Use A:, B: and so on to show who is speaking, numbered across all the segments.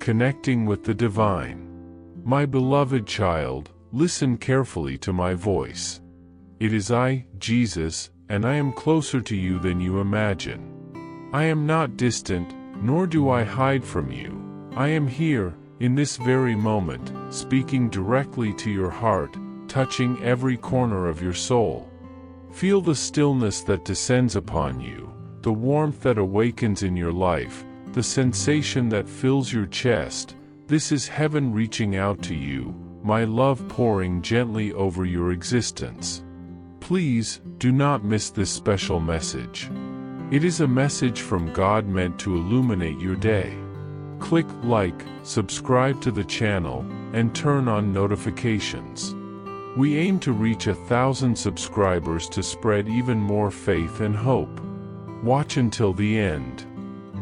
A: connecting with the divine. My beloved child, listen carefully to my voice. It is I, Jesus, and I am closer to you than you imagine. I am not distant, nor do I hide from you. I am here, in this very moment, speaking directly to your heart, touching every corner of your soul. Feel the stillness that descends upon you, the warmth that awakens in your life, the sensation that fills your chest. This is heaven reaching out to you, my love pouring gently over your existence. Please, do not miss this special message. It is a message from God meant to illuminate your day. Click like, subscribe to the channel, and turn on notifications. We aim to reach 1,000 subscribers to spread even more faith and hope. Watch until the end.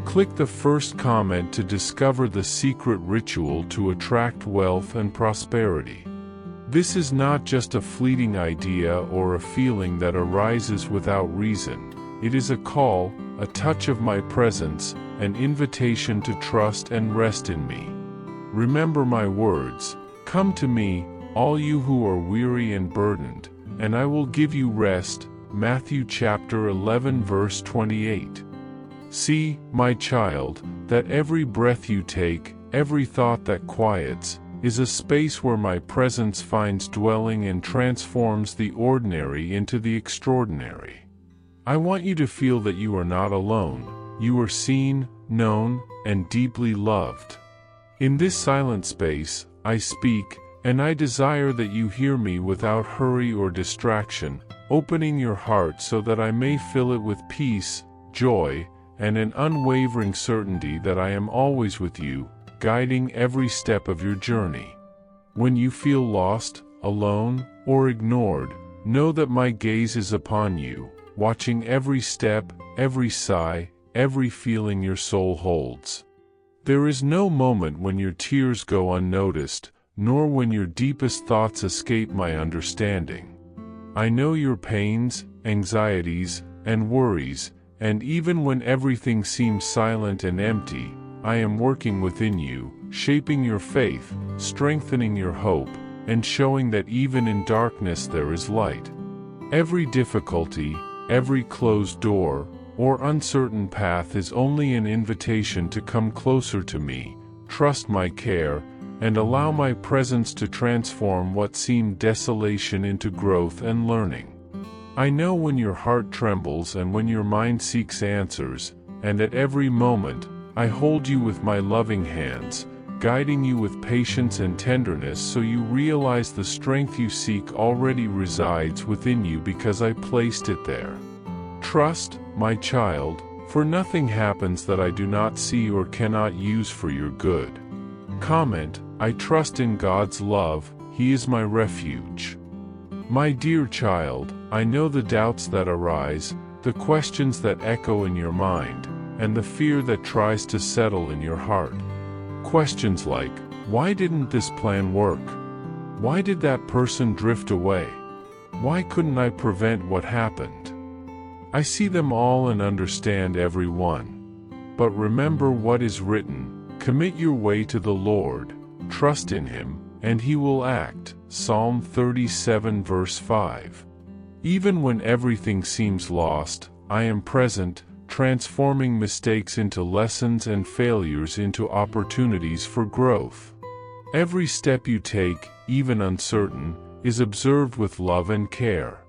A: Click the first comment to discover the secret ritual to attract wealth and prosperity. This is not just a fleeting idea or a feeling that arises without reason. It is a call, a touch of my presence, an invitation to trust and rest in me. Remember my words, come to me, all you who are weary and burdened, and I will give you rest. Matthew chapter 11 verse 28. See, my child, that every breath you take, every thought that quiets, is a space where my presence finds dwelling and transforms the ordinary into the extraordinary. I want you to feel that you are not alone. You are seen, known, and deeply loved. In this silent space, I speak, and I desire that you hear me without hurry or distraction, opening your heart so that I may fill it with peace, joy, and an unwavering certainty that I am always with you, guiding every step of your journey. When you feel lost, alone, or ignored, know that my gaze is upon you, watching every step, every sigh, every feeling your soul holds. There is no moment when your tears go unnoticed, nor when your deepest thoughts escape my understanding. I know your pains, anxieties, and worries, and even when everything seems silent and empty, I am working within you, shaping your faith, strengthening your hope, and showing that even in darkness there is light. Every difficulty, every closed door, or uncertain path is only an invitation to come closer to me, trust my care, and allow my presence to transform what seemed desolation into growth and learning. I know when your heart trembles and when your mind seeks answers, and at every moment, I hold you with my loving hands, guiding you with patience and tenderness so you realize the strength you seek already resides within you because I placed it there. Trust, my child, for nothing happens that I do not see or cannot use for your good. Comment, I trust in God's love, He is my refuge. My dear child, I know the doubts that arise, the questions that echo in your mind, and the fear that tries to settle in your heart. Questions like, why didn't this plan work? Why did that person drift away? Why couldn't I prevent what happened? I see them all and understand every one. But remember what is written, commit your way to the Lord, trust in Him, and He will act. Psalm 37 verse 5. Even when everything seems lost, I am present, transforming mistakes into lessons and failures into opportunities for growth. Every step you take, even uncertain, is observed with love and care.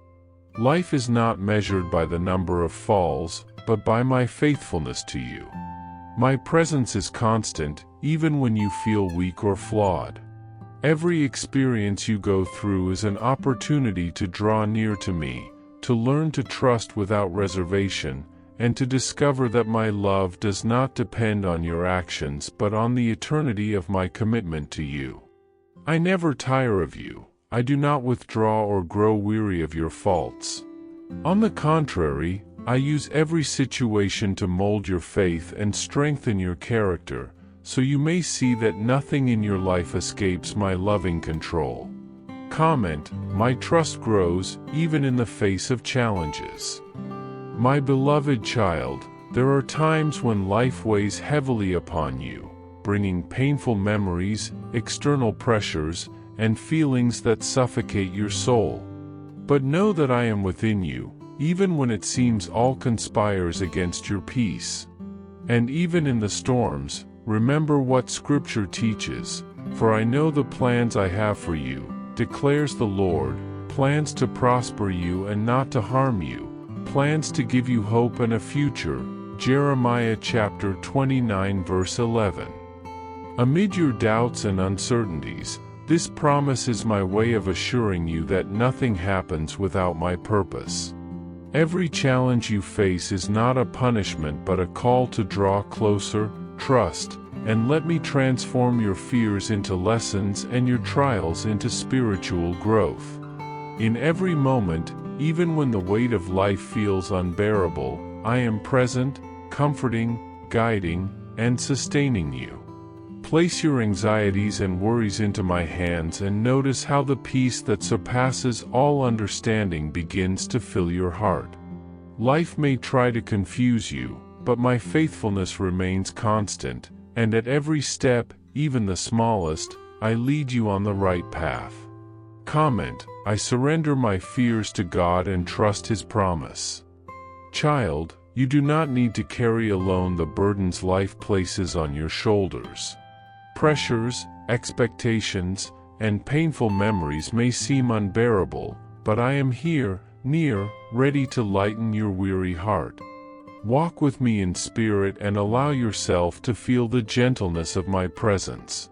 A: Life is not measured by the number of falls, but by my faithfulness to you. My presence is constant, even when you feel weak or flawed. Every experience you go through is an opportunity to draw near to me, to learn to trust without reservation, and to discover that my love does not depend on your actions but on the eternity of my commitment to you. I never tire of you. I do not withdraw or grow weary of your faults. On the contrary, I use every situation to mold your faith and strengthen your character, so you may see that nothing in your life escapes my loving control. Comment, my trust grows even in the face of challenges. My beloved child, there are times when life weighs heavily upon you, bringing painful memories, external pressures, and feelings that suffocate your soul. But know that I am within you, even when it seems all conspires against your peace. And even in the storms, remember what Scripture teaches, for I know the plans I have for you, declares the Lord, plans to prosper you and not to harm you, plans to give you hope and a future. Jeremiah chapter 29 verse 11. Amid your doubts and uncertainties, this promise is my way of assuring you that nothing happens without my purpose. Every challenge you face is not a punishment but a call to draw closer, trust, and let me transform your fears into lessons and your trials into spiritual growth. In every moment, even when the weight of life feels unbearable, I am present, comforting, guiding, and sustaining you. Place your anxieties and worries into my hands and notice how the peace that surpasses all understanding begins to fill your heart. Life may try to confuse you, but my faithfulness remains constant, and at every step, even the smallest, I lead you on the right path. Comment: I surrender my fears to God and trust His promise. Child, you do not need to carry alone the burdens life places on your shoulders. Pressures, expectations, and painful memories may seem unbearable, but I am here, near, ready to lighten your weary heart. Walk with me in spirit and allow yourself to feel the gentleness of my presence.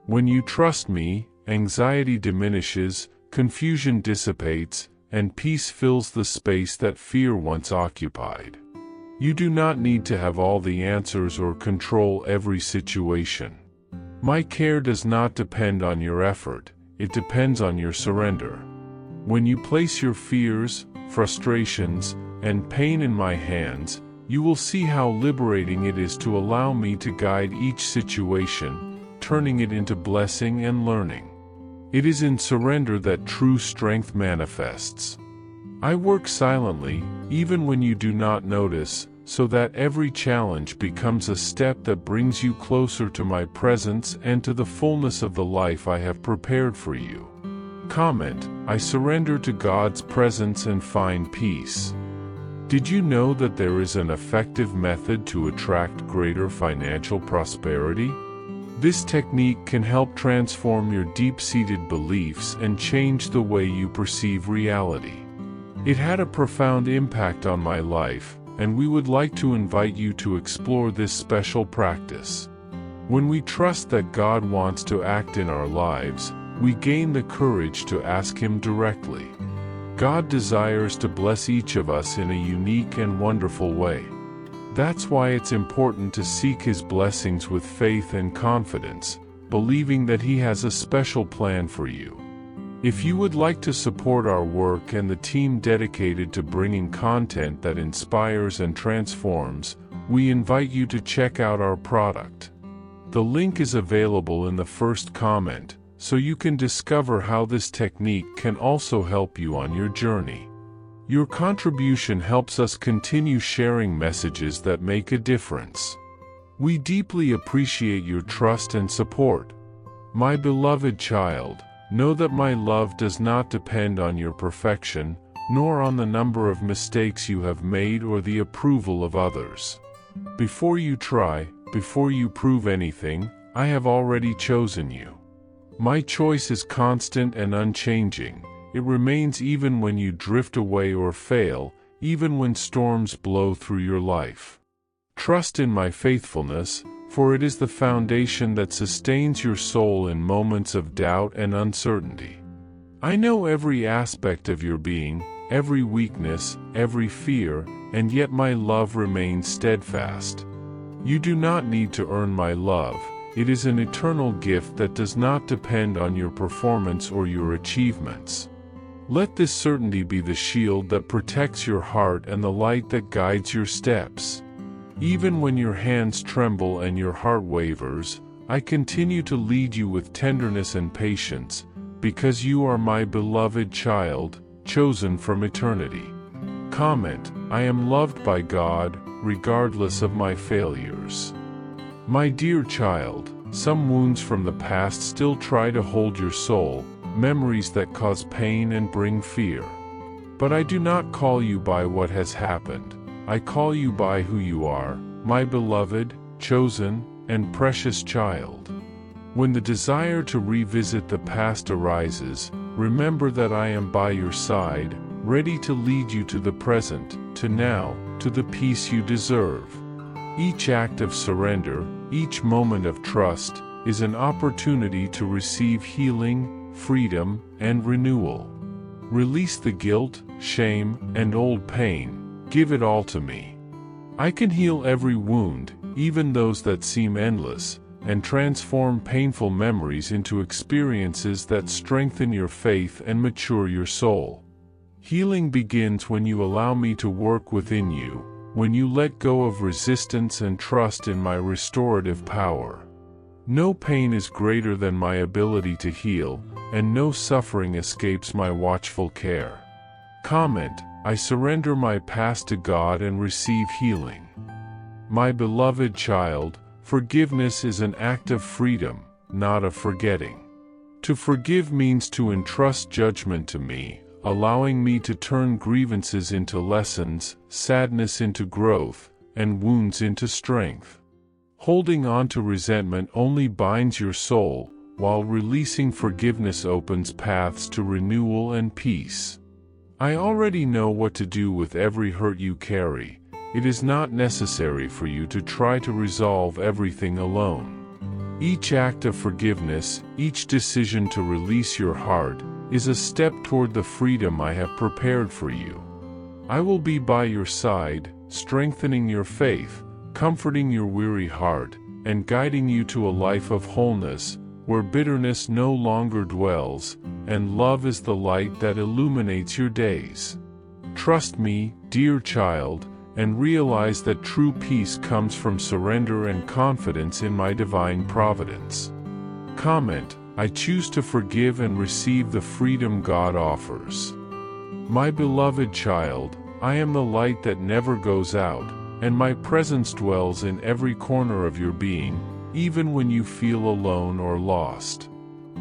A: When you trust me, anxiety diminishes, confusion dissipates, and peace fills the space that fear once occupied. You do not need to have all the answers or control every situation. My care does not depend on your effort, it depends on your surrender. When you place your fears, frustrations, and pain in my hands, you will see how liberating it is to allow me to guide each situation, turning it into blessing and learning. It is in surrender that true strength manifests. I work silently, even when you do not notice, so that every challenge becomes a step that brings you closer to my presence and to the fullness of the life I have prepared for you. Comment: I surrender to God's presence and find peace. Did you know that there is an effective method to attract greater financial prosperity? This technique can help transform your deep-seated beliefs and change the way you perceive reality. It had a profound impact on my life, and we would like to invite you to explore this special practice. When we trust that God wants to act in our lives, we gain the courage to ask Him directly. God desires to bless each of us in a unique and wonderful way. That's why it's important to seek His blessings with faith and confidence, believing that He has a special plan for you. If you would like to support our work and the team dedicated to bringing content that inspires and transforms, we invite you to check out our product. The link is available in the first comment, so you can discover how this technique can also help you on your journey. Your contribution helps us continue sharing messages that make a difference. We deeply appreciate your trust and support. My beloved child, know that my love does not depend on your perfection, nor on the number of mistakes you have made or the approval of others. Before you try, before you prove anything, I have already chosen you. My choice is constant and unchanging. It remains even when you drift away or fail, even when storms blow through your life. Trust in my faithfulness, for it is the foundation that sustains your soul in moments of doubt and uncertainty. I know every aspect of your being, every weakness, every fear, and yet my love remains steadfast. You do not need to earn my love. It is an eternal gift that does not depend on your performance or your achievements. Let this certainty be the shield that protects your heart and the light that guides your steps. Even when your hands tremble and your heart wavers, I continue to lead you with tenderness and patience, because you are my beloved child, chosen from eternity. Comment: I am loved by God, regardless of my failures. My dear child, some wounds from the past still try to hold your soul, memories that cause pain and bring fear. But I do not call you by what has happened. I call you by who you are, my beloved, chosen, and precious child. When the desire to revisit the past arises, remember that I am by your side, ready to lead you to the present, to now, to the peace you deserve. Each act of surrender, each moment of trust, is an opportunity to receive healing, freedom, and renewal. Release the guilt, shame, and old pain. Give it all to me. I can heal every wound, even those that seem endless, and transform painful memories into experiences that strengthen your faith and mature your soul. Healing begins when you allow me to work within you, when you let go of resistance and trust in my restorative power. No pain is greater than my ability to heal, and no suffering escapes my watchful care. Comment: I surrender my past to God and receive healing. My beloved child, forgiveness is an act of freedom, not of forgetting. To forgive means to entrust judgment to me, allowing me to turn grievances into lessons, sadness into growth, and wounds into strength. Holding on to resentment only binds your soul, while releasing forgiveness opens paths to renewal and peace. I already know what to do with every hurt you carry. It is not necessary for you to try to resolve everything alone. Each act of forgiveness, each decision to release your heart, is a step toward the freedom I have prepared for you. I will be by your side, strengthening your faith, comforting your weary heart, and guiding you to a life of wholeness, where bitterness no longer dwells, and love is the light that illuminates your days. Trust me, dear child, and realize that true peace comes from surrender and confidence in my divine providence. Comment: I choose to forgive and receive the freedom God offers. My beloved child, I am the light that never goes out, and my presence dwells in every corner of your being, even when you feel alone or lost.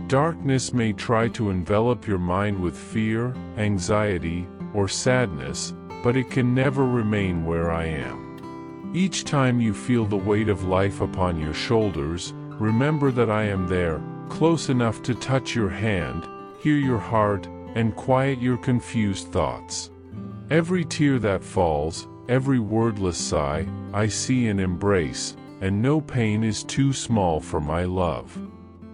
A: Darkness may try to envelop your mind with fear, anxiety, or sadness, but it can never remain where I am. Each time you feel the weight of life upon your shoulders, remember that I am there, close enough to touch your hand, hear your heart, and quiet your confused thoughts. Every tear that falls, every wordless sigh, I see and embrace, and no pain is too small for my love.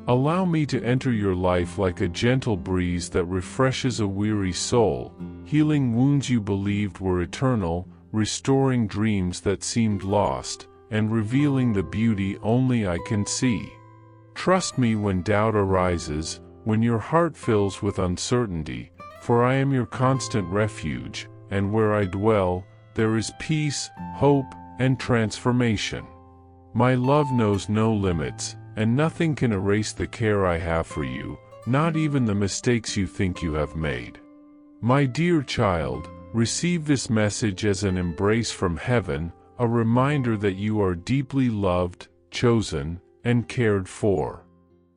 A: Allow me to enter your life like a gentle breeze that refreshes a weary soul, healing wounds you believed were eternal, restoring dreams that seemed lost, and revealing the beauty only I can see. Trust me when doubt arises, when your heart fills with uncertainty, for I am your constant refuge, and where I dwell, there is peace, hope, and transformation. My love knows no limits, and nothing can erase the care I have for you, not even the mistakes you think you have made. My dear child, receive this message as an embrace from heaven, a reminder that you are deeply loved, chosen, and cared for.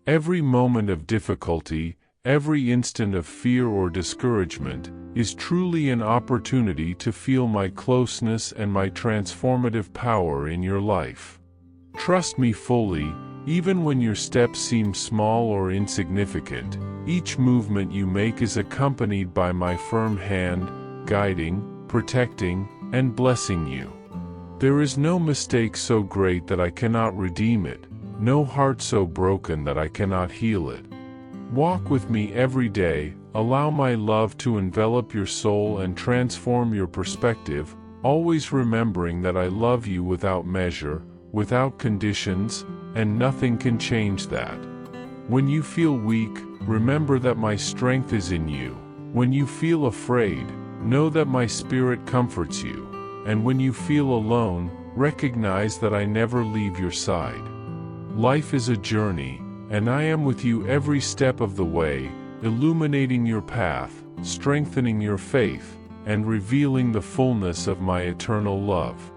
A: Every moment of difficulty, every instant of fear or discouragement, is truly an opportunity to feel my closeness and my transformative power in your life. Trust me fully, even when your steps seem small or insignificant. Each movement you make is accompanied by my firm hand, guiding, protecting, and blessing you. There is no mistake so great that I cannot redeem it, no heart so broken that I cannot heal it. Walk with me every day, allow my love to envelop your soul and transform your perspective, always remembering that I love you without measure, without conditions, and nothing can change that. When you feel weak, remember that my strength is in you. When you feel afraid, know that my spirit comforts you. And when you feel alone, recognize that I never leave your side. Life is a journey, and I am with you every step of the way, illuminating your path, strengthening your faith, and revealing the fullness of my eternal love.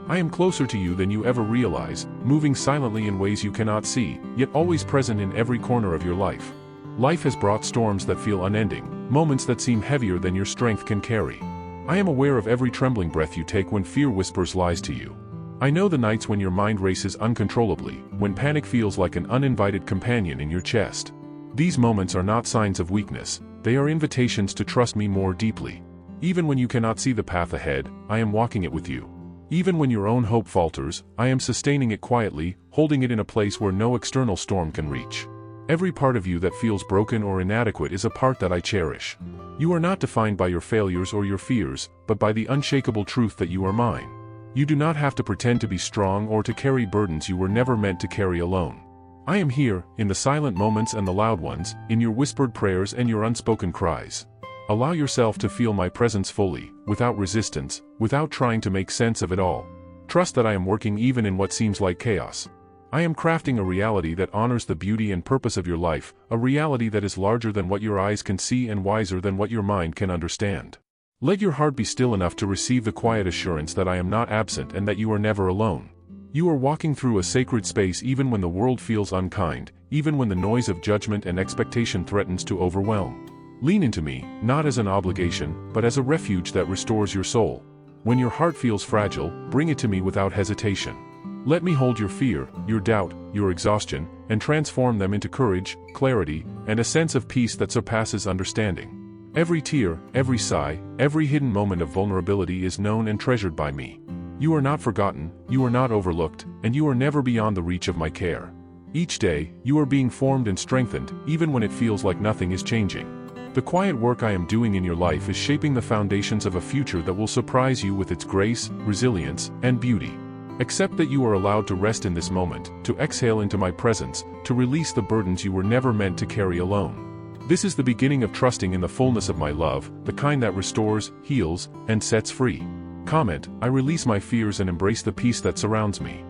A: I am closer to you than you ever realize, moving silently in ways you cannot see, yet always present in every corner of your life. Life has brought storms that feel unending, moments that seem heavier than your strength can carry. I am aware of every trembling breath you take when fear whispers lies to you. I know the nights when your mind races uncontrollably, when panic feels like an uninvited companion in your chest. These moments are not signs of weakness, they are invitations to trust me more deeply. Even when you cannot see the path ahead, I am walking it with you. Even when your own hope falters, I am sustaining it quietly, holding it in a place where no external storm can reach. Every part of you that feels broken or inadequate is a part that I cherish. You are not defined by your failures or your fears, but by the unshakable truth that you are mine. You do not have to pretend to be strong or to carry burdens you were never meant to carry alone. I am here, in the silent moments and the loud ones, in your whispered prayers and your unspoken cries. Allow yourself to feel my presence fully, without resistance, without trying to make sense of it all. Trust that I am working even in what seems like chaos. I am crafting a reality that honors the beauty and purpose of your life, a reality that is larger than what your eyes can see and wiser than what your mind can understand. Let your heart be still enough to receive the quiet assurance that I am not absent and that you are never alone. You are walking through a sacred space even when the world feels unkind, even when the noise of judgment and expectation threatens to overwhelm. Lean into me, not as an obligation, but as a refuge that restores your soul. When your heart feels fragile, bring it to me without hesitation. Let me hold your fear, your doubt, your exhaustion, and transform them into courage, clarity, and a sense of peace that surpasses understanding. Every tear, every sigh, every hidden moment of vulnerability is known and treasured by me. You are not forgotten, you are not overlooked, and you are never beyond the reach of my care. Each day, you are being formed and strengthened, even when it feels like nothing is changing. The quiet work I am doing in your life is shaping the foundations of a future that will surprise you with its grace, resilience, and beauty. Accept that you are allowed to rest in this moment, to exhale into my presence, to release the burdens you were never meant to carry alone. This is the beginning of trusting in the fullness of my love, the kind that restores, heals, and sets free. Comment, I release my fears and embrace the peace that surrounds me.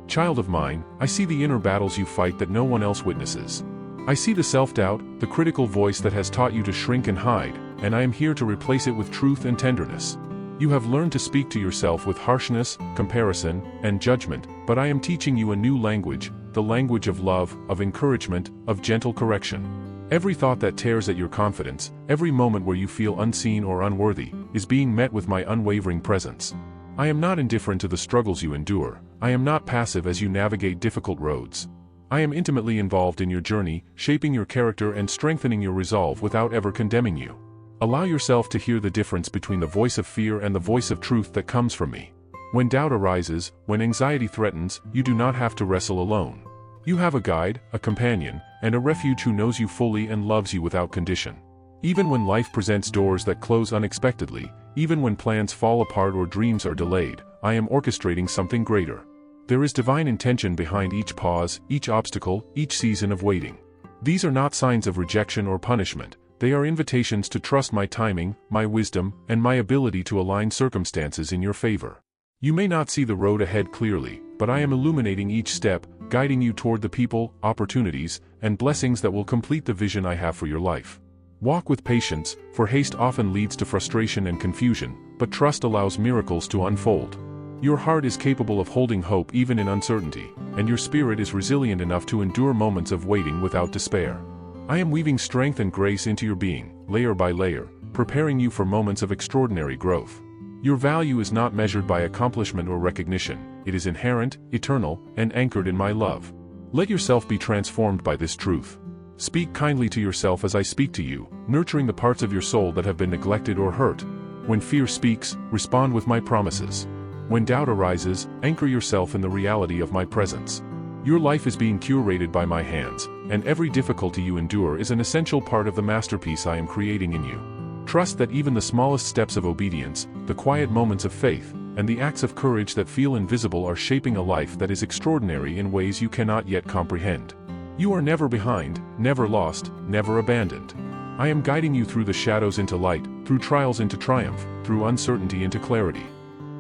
A: Child of mine, I see the inner battles you fight that no one else witnesses. I see the self-doubt, the critical voice that has taught you to shrink and hide, and I am here to replace it with truth and tenderness. You have learned to speak to yourself with harshness, comparison, and judgment, but I am teaching you a new language, the language of love, of encouragement, of gentle correction. Every thought that tears at your confidence, every moment where you feel unseen or unworthy, is being met with my unwavering presence. I am not indifferent to the struggles you endure, I am not passive as you navigate difficult roads. I am intimately involved in your journey, shaping your character and strengthening your resolve without ever condemning you. Allow yourself to hear the difference between the voice of fear and the voice of truth that comes from me. When doubt arises, when anxiety threatens, you do not have to wrestle alone. You have a guide, a companion, and a refuge who knows you fully and loves you without condition. Even when life presents doors that close unexpectedly, even when plans fall apart or dreams are delayed, I am orchestrating something greater. There is divine intention behind each pause, each obstacle, each season of waiting. These are not signs of rejection or punishment, they are invitations to trust my timing, my wisdom, and my ability to align circumstances in your favor. You may not see the road ahead clearly, but I am illuminating each step, guiding you toward the people, opportunities, and blessings that will complete the vision I have for your life. Walk with patience, for haste often leads to frustration and confusion, but trust allows miracles to unfold. Your heart is capable of holding hope even in uncertainty, and your spirit is resilient enough to endure moments of waiting without despair. I am weaving strength and grace into your being, layer by layer, preparing you for moments of extraordinary growth. Your value is not measured by accomplishment or recognition, it is inherent, eternal, and anchored in my love. Let yourself be transformed by this truth. Speak kindly to yourself as I speak to you, nurturing the parts of your soul that have been neglected or hurt. When fear speaks, respond with my promises. When doubt arises, anchor yourself in the reality of my presence. Your life is being curated by my hands, and every difficulty you endure is an essential part of the masterpiece I am creating in you. Trust that even the smallest steps of obedience, the quiet moments of faith, and the acts of courage that feel invisible are shaping a life that is extraordinary in ways you cannot yet comprehend. You are never behind, never lost, never abandoned. I am guiding you through the shadows into light, through trials into triumph, through uncertainty into clarity.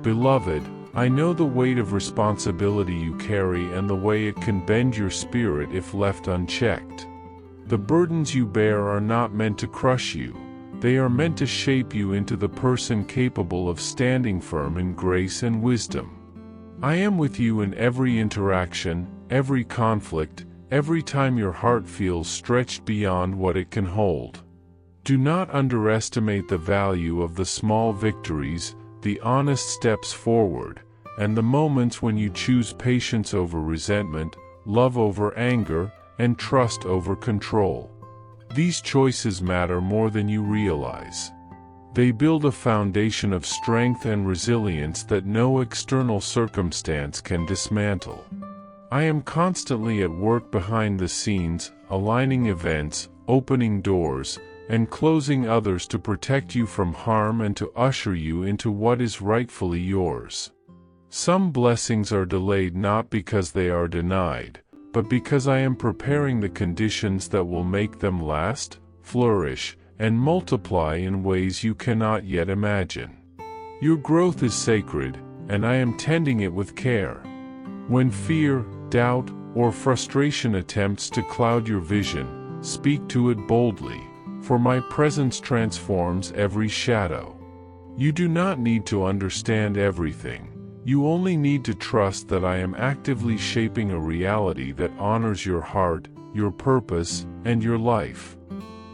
A: Beloved, I know the weight of responsibility you carry and the way it can bend your spirit if left unchecked. The burdens you bear are not meant to crush you. They are meant to shape you into the person capable of standing firm in grace and wisdom. I am with you in every interaction, every conflict, every time your heart feels stretched beyond what it can hold. Do not underestimate the value of the small victories, the honest steps forward, and the moments when you choose patience over resentment, love over anger, and trust over control. These choices matter more than you realize. They build a foundation of strength and resilience that no external circumstance can dismantle. I am constantly at work behind the scenes, aligning events, opening doors, and closing others to protect you from harm and to usher you into what is rightfully yours. Some blessings are delayed not because they are denied, but because I am preparing the conditions that will make them last, flourish, and multiply in ways you cannot yet imagine. Your growth is sacred, and I am tending it with care. When fear, doubt, or frustration attempts to cloud your vision, speak to it boldly, for my presence transforms every shadow. You do not need to understand everything. You only need to trust that I am actively shaping a reality that honors your heart, your purpose, and your life.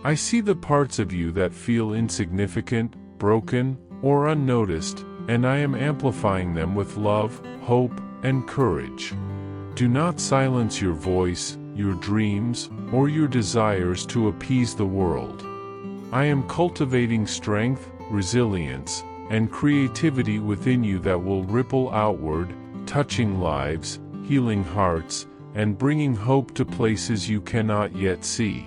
A: I see the parts of you that feel insignificant, broken, or unnoticed, and I am amplifying them with love, hope, and courage. Do not silence your voice, your dreams, or your desires to appease the world. I am cultivating strength, resilience, and creativity within you that will ripple outward, touching lives, healing hearts, and bringing hope to places you cannot yet see.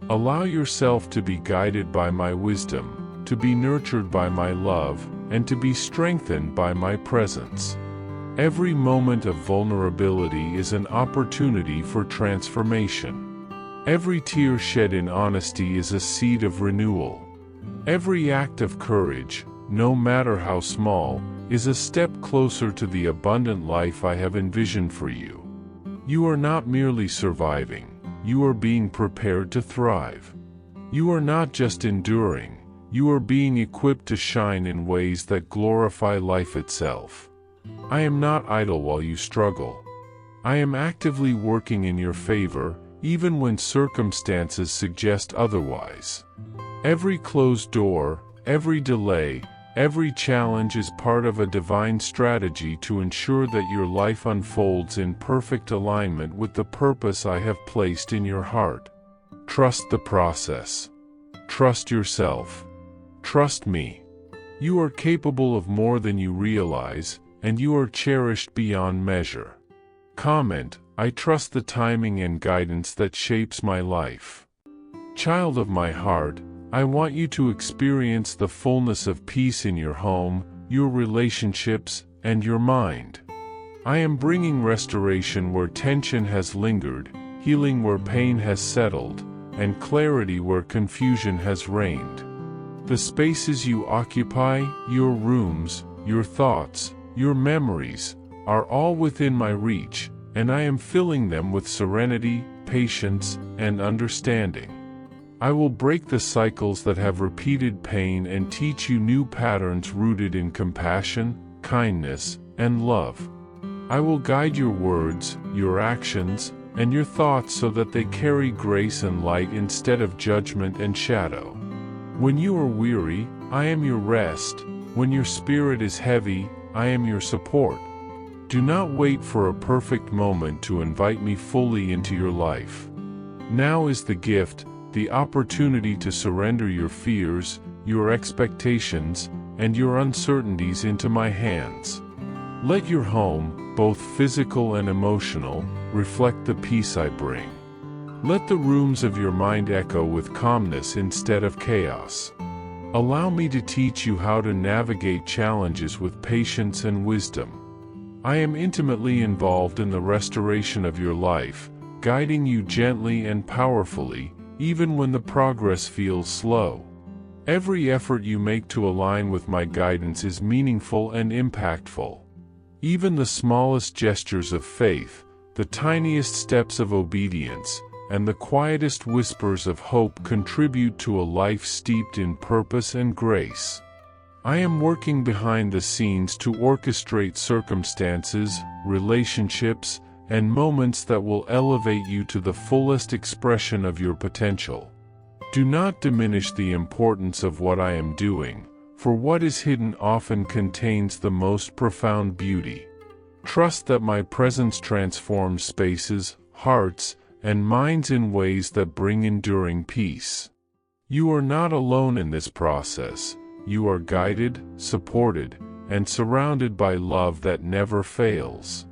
A: Allow yourself to be guided by my wisdom, to be nurtured by my love, and to be strengthened by my presence. Every moment of vulnerability is an opportunity for transformation. Every tear shed in honesty is a seed of renewal. Every act of courage, no matter how small, is a step closer to the abundant life I have envisioned for you. You are not merely surviving. You are being prepared to thrive. You are not just enduring, you are being equipped to shine in ways that glorify life itself. I am not idle while you struggle. I am actively working in your favor, even when circumstances suggest otherwise. Every closed door, every delay, every challenge is part of a divine strategy to ensure that your life unfolds in perfect alignment with the purpose I have placed in your heart. Trust the process. Trust yourself. Trust me. You are capable of more than you realize, and you are cherished beyond measure. Comment, I trust the timing and guidance that shapes my life. Child of my heart, I want you to experience the fullness of peace in your home, your relationships, and your mind. I am bringing restoration where tension has lingered, healing where pain has settled, and clarity where confusion has reigned. The spaces you occupy, your rooms, your thoughts, your memories, are all within my reach, and I am filling them with serenity, patience, and understanding. I will break the cycles that have repeated pain and teach you new patterns rooted in compassion, kindness, and love. I will guide your words, your actions, and your thoughts so that they carry grace and light instead of judgment and shadow. When you are weary, I am your rest. When your spirit is heavy, I am your support. Do not wait for a perfect moment to invite me fully into your life. Now is the gift, the opportunity to surrender your fears, your expectations, and your uncertainties into my hands. Let your home, both physical and emotional, reflect the peace I bring. Let the rooms of your mind echo with calmness instead of chaos. Allow me to teach you how to navigate challenges with patience and wisdom. I am intimately involved in the restoration of your life, guiding you gently and powerfully, even when the progress feels slow. Every effort you make to align with my guidance is meaningful and impactful. Even the smallest gestures of faith, the tiniest steps of obedience, and the quietest whispers of hope contribute to a life steeped in purpose and grace. I am working behind the scenes to orchestrate circumstances, relationships, and moments that will elevate you to the fullest expression of your potential. Do not diminish the importance of what I am doing, for what is hidden often contains the most profound beauty. Trust that my presence transforms spaces, hearts, and minds in ways that bring enduring peace. You are not alone in this process. You are guided, supported, and surrounded by love that never fails.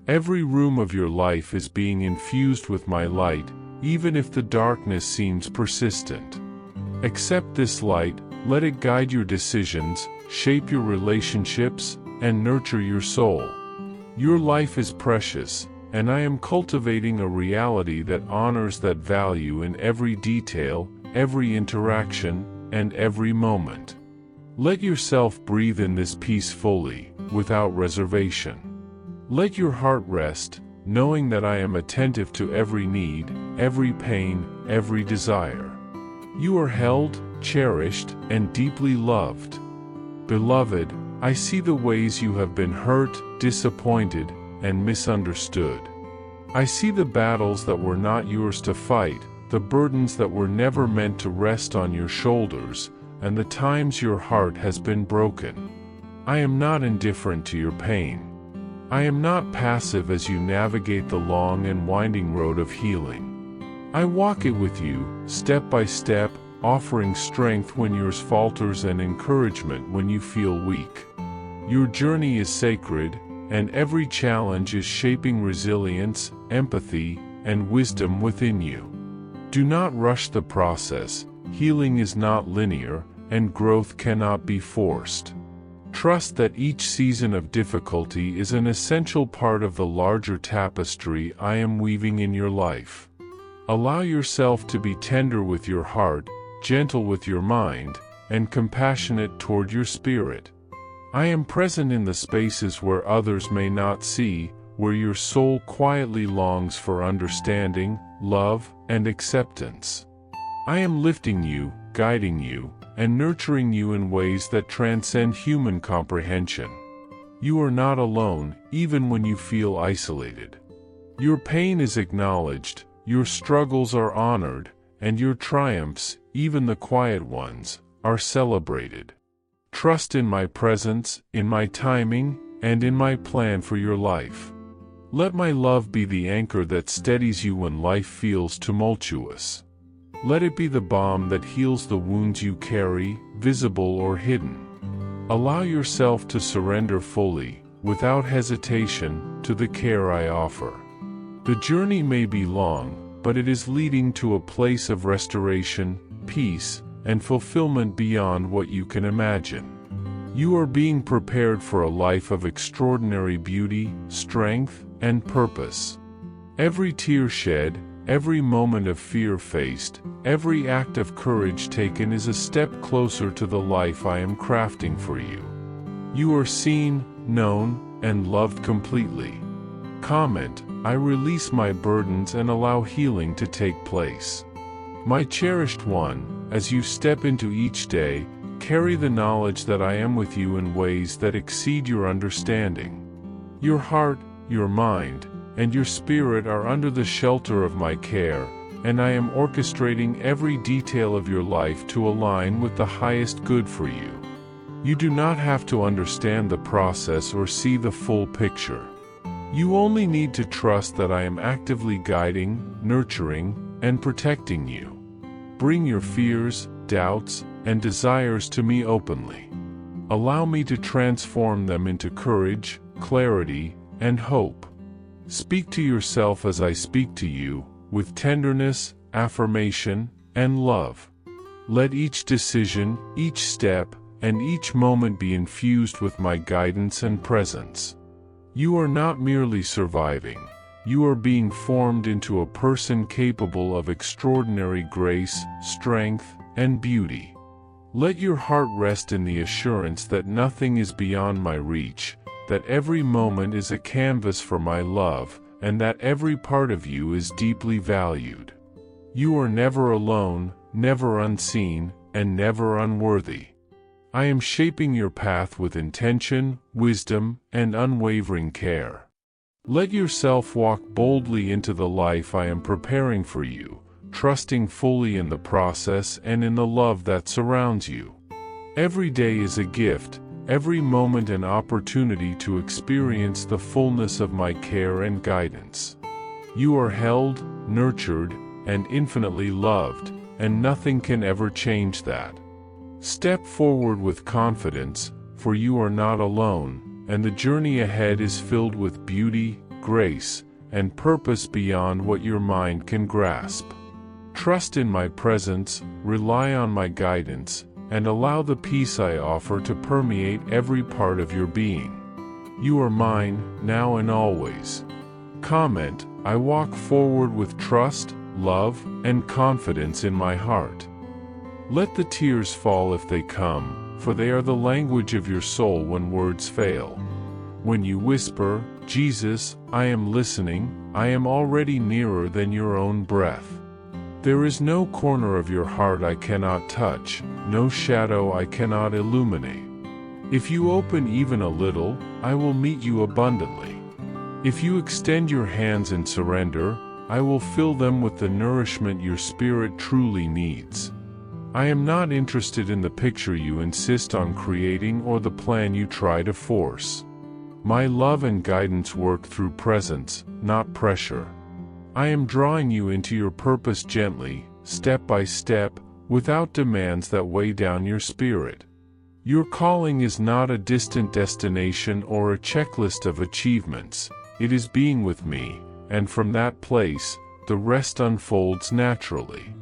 A: Every room of your life is being infused with my light, even if the darkness seems persistent. Accept this light, let it guide your decisions, shape your relationships, and nurture your soul. Your life is precious, and I am cultivating a reality that honors that value in every detail, every interaction, and every moment. Let yourself breathe in this peace fully, without reservation. Let your heart rest, knowing that I am attentive to every need, every pain, every desire. You are held, cherished, and deeply loved. Beloved, I see the ways you have been hurt, disappointed, and misunderstood. I see the battles that were not yours to fight, the burdens that were never meant to rest on your shoulders, and the times your heart has been broken. I am not indifferent to your pain. I am not passive as you navigate the long and winding road of healing. I walk it with you, step by step, offering strength when yours falters and encouragement when you feel weak. Your journey is sacred, and every challenge is shaping resilience, empathy, and wisdom within you. Do not rush the process. Healing is not linear, and growth cannot be forced. Trust that each season of difficulty is an essential part of the larger tapestry I am weaving in your life. Allow yourself to be tender with your heart, gentle with your mind, and compassionate toward your spirit. I am present in the spaces where others may not see, where your soul quietly longs for understanding, love, and acceptance. I am lifting you, guiding you, and nurturing you in ways that transcend human comprehension. You are not alone, even when you feel isolated. Your pain is acknowledged, your struggles are honored, and your triumphs, even the quiet ones, are celebrated. Trust in my presence, in my timing, and in my plan for your life. Let my love be the anchor that steadies you when life feels tumultuous. Let it be the balm that heals the wounds you carry, visible or hidden. Allow yourself to surrender fully, without hesitation, to the care I offer. The journey may be long, but it is leading to a place of restoration, peace, and fulfillment beyond what you can imagine. You are being prepared for a life of extraordinary beauty, strength, and purpose. Every tear shed, every moment of fear faced, every act of courage taken is a step closer to the life I am crafting for you. You are seen, known, and loved completely. Comment, I release my burdens and allow healing to take place. My cherished one, as you step into each day, carry the knowledge that I am with you in ways that exceed your understanding. Your heart, your mind, and your spirit are under the shelter of my care, and I am orchestrating every detail of your life to align with the highest good for you. You do not have to understand the process or see the full picture. You only need to trust that I am actively guiding, nurturing, and protecting you. Bring your fears, doubts, and desires to me openly. Allow me to transform them into courage, clarity, and hope. Speak to yourself as I speak to you, with tenderness, affirmation, and love. Let each decision, each step, and each moment be infused with my guidance and presence. You are not merely surviving, you are being formed into a person capable of extraordinary grace, strength, and beauty. Let your heart rest in the assurance that nothing is beyond my reach, that every moment is a canvas for my love, and that every part of you is deeply valued. You are never alone, never unseen, and never unworthy. I am shaping your path with intention, wisdom, and unwavering care. Let yourself walk boldly into the life I am preparing for you, trusting fully in the process and in the love that surrounds you. Every day is a gift, every moment an opportunity to experience the fullness of my care and guidance. You are held, nurtured, and infinitely loved, and nothing can ever change that. Step forward with confidence, for you are not alone, and the journey ahead is filled with beauty, grace, and purpose beyond what your mind can grasp. Trust in my presence, rely on my guidance, and allow the peace I offer to permeate every part of your being. You are mine, now and always. Comment, I walk forward with trust, love, and confidence in my heart. Let the tears fall if they come, for they are the language of your soul when words fail. When you whisper, Jesus, I am listening, I am already nearer than your own breath. There is no corner of your heart I cannot touch, no shadow I cannot illuminate. If you open even a little, I will meet you abundantly. If you extend your hands in surrender, I will fill them with the nourishment your spirit truly needs. I am not interested in the picture you insist on creating or the plan you try to force. My love and guidance work through presence, not pressure. I am drawing you into your purpose gently, step by step, without demands that weigh down your spirit. Your calling is not a distant destination or a checklist of achievements. It is being with me, and from that place, the rest unfolds naturally.